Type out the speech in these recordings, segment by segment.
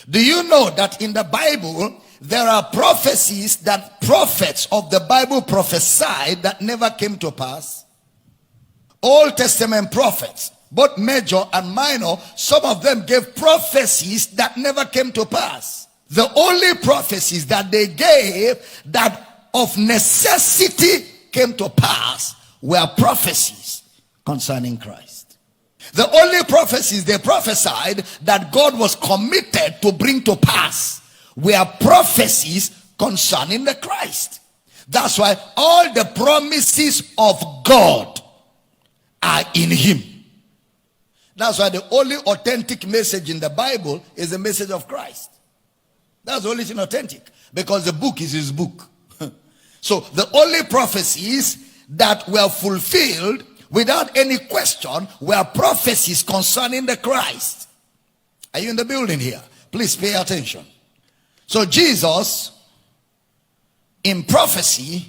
Do you know that in the Bible, there are prophecies that prophets of the Bible prophesied that never came to pass? Old Testament prophets, both major and minor, some of them gave prophecies that never came to pass. The only prophecies that they gave that of necessity came to pass were prophecies concerning Christ. The only prophecies they prophesied that God was committed to bring to pass were prophecies concerning the Christ. That's why all the promises of God are in him. That's why the only authentic message in the Bible is the message of Christ. That's the only thing authentic, because the book is his book. So the only prophecies that were fulfilled without any question were prophecies concerning the Christ. Are you in the building here? Please pay attention. So Jesus, in prophecy,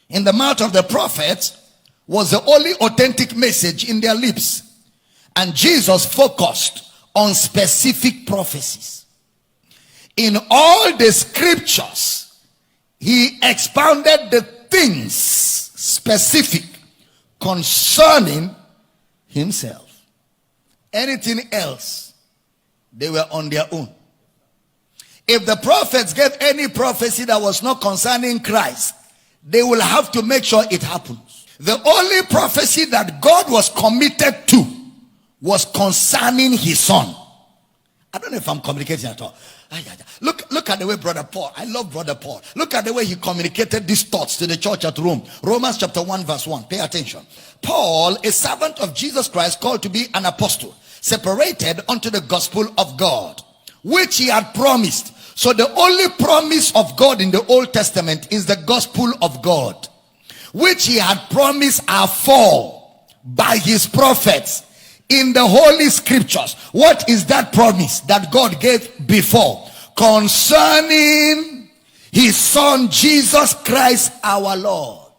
in the mouth of the prophets, was the only authentic message in their lips. And Jesus focused on specific prophecies. In all the scriptures, he expounded the things specific concerning himself. Anything else, they were on their own. If the prophets gave any prophecy that was not concerning Christ, they will have to make sure it happens. The only prophecy that God was committed to was concerning his son. I don't know if I'm communicating at all. Look at the way Brother Paul, I love Brother Paul. Look at the way he communicated these thoughts to the church at Rome. Romans chapter 1 verse 1. Pay attention. Paul, a servant of Jesus Christ, called to be an apostle, separated unto the gospel of God, which he had promised. So the only promise of God in the Old Testament is the gospel of God, which he had promised afore by his prophets in the holy scriptures. What is that promise that God gave before? Concerning his son Jesus Christ our Lord,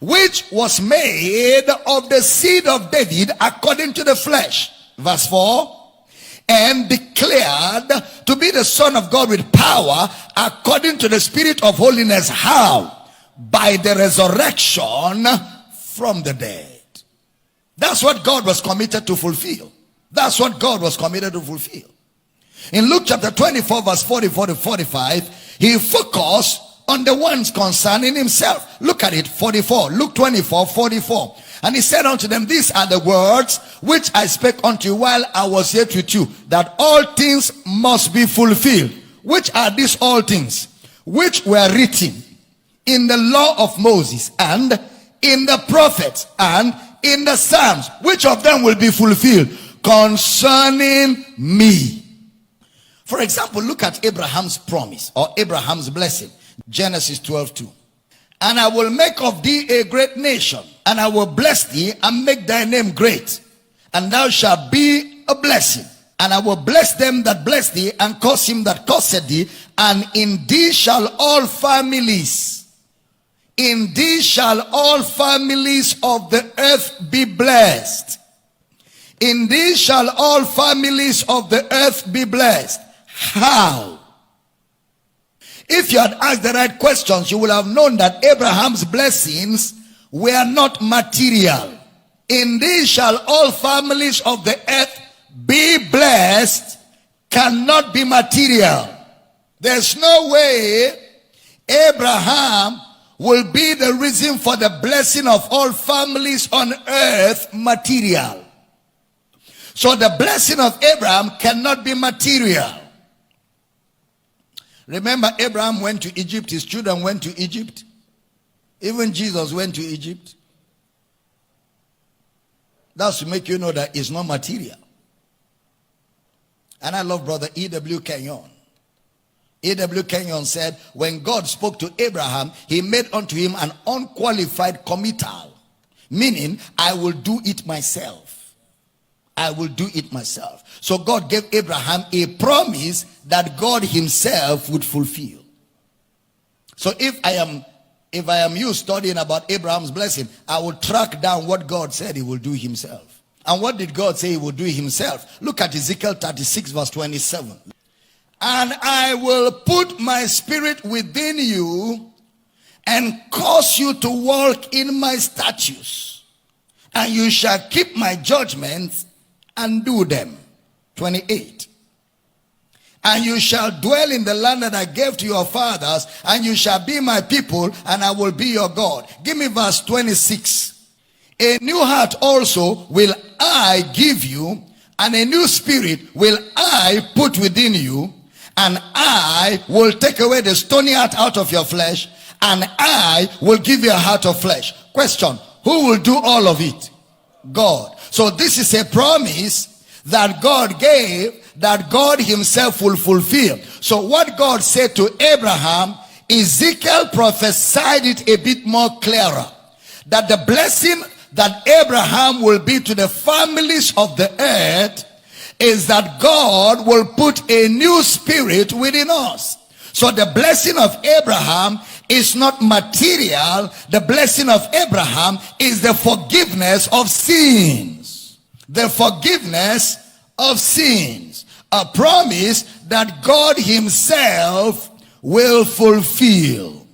which was made of the seed of David according to the flesh. Verse 4. And declared to be the Son of God with power according to the Spirit of holiness. How? By the resurrection from the dead. That's what God was committed to fulfill. That's what God was committed to fulfill. In Luke chapter 24 verse 44 to 45, he focused on the ones concerning himself. Look at it, 44. Luke 24, 44. And he said unto them, these are the words which I spake unto you while I was yet with you, that all things must be fulfilled. Which are these all things? Which were written in the law of Moses and in the prophets and in the Psalms. Which of them will be fulfilled? Concerning me. For example, look at Abraham's promise or Abraham's blessing. Genesis 12:2. And I will make of thee a great nation, and I will bless thee and make thy name great, and thou shalt be a blessing. And I will bless them that bless thee, and curse him that curseth thee, and in thee shall all families, in thee shall all families of the earth be blessed. In thee shall all families of the earth be blessed. How? If you had asked the right questions, you would have known that Abraham's blessings were not material. In thee shall all families of the earth be blessed cannot be material. There's no way Abraham will be the reason for the blessing of all families on earth material. So the blessing of Abraham cannot be material. Remember, Abraham went to Egypt. His children went to Egypt. Even Jesus went to Egypt. That's to make you know that it's not material. And I love Brother E.W. Kenyon. E.W. Kenyon said, when God spoke to Abraham, he made unto him an unqualified committal. Meaning, I will do it myself. I will do it myself. So God gave Abraham a promise that God himself would fulfill. So if I am you studying about Abraham's blessing, I will track down what God said he will do himself. And what did God say he will do himself? Look at Ezekiel 36 verse 27. And I will put my spirit within you and cause you to walk in my statutes. And you shall keep my judgments and do them. 28. And you shall dwell in the land that I gave to your fathers, and you shall be my people, and I will be your God. Give me verse 26. A new heart also will I give you, and a new spirit will I put within you, and I will take away the stony heart out of your flesh, and I will give you a heart of flesh. Question: who will do all of it? God. So this is a promise that God gave, that God himself will fulfill. So what God said to Abraham, Ezekiel prophesied it a bit more clearer. That the blessing that Abraham will be to the families of the earth is that God will put a new spirit within us. So the blessing of Abraham is not material. The blessing of Abraham is the forgiveness of sins. The forgiveness of sins. A promise that God himself will fulfill.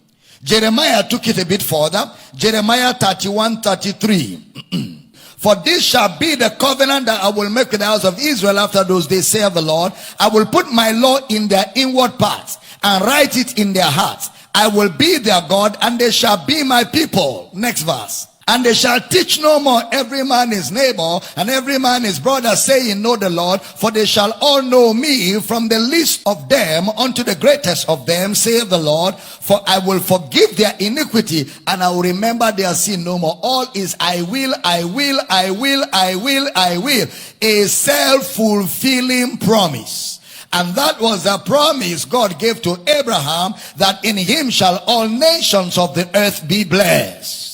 Jeremiah took it a bit further. Jeremiah 31:33. For this shall be the covenant that I will make with the house of Israel after those days, saith the Lord. I will put my law in their inward parts and write it in their hearts. I will be their God, and they shall be my people. Next verse. And they shall teach no more every man his neighbor and every man his brother, saying, know the Lord, for they shall all know me, from the least of them unto the greatest of them, saith the Lord. For I will forgive their iniquity, and I will remember their sin no more. All is I will, I will, I will, I will, I will. A self-fulfilling promise. And that was the promise God gave to Abraham, that in him shall all nations of the earth be blessed.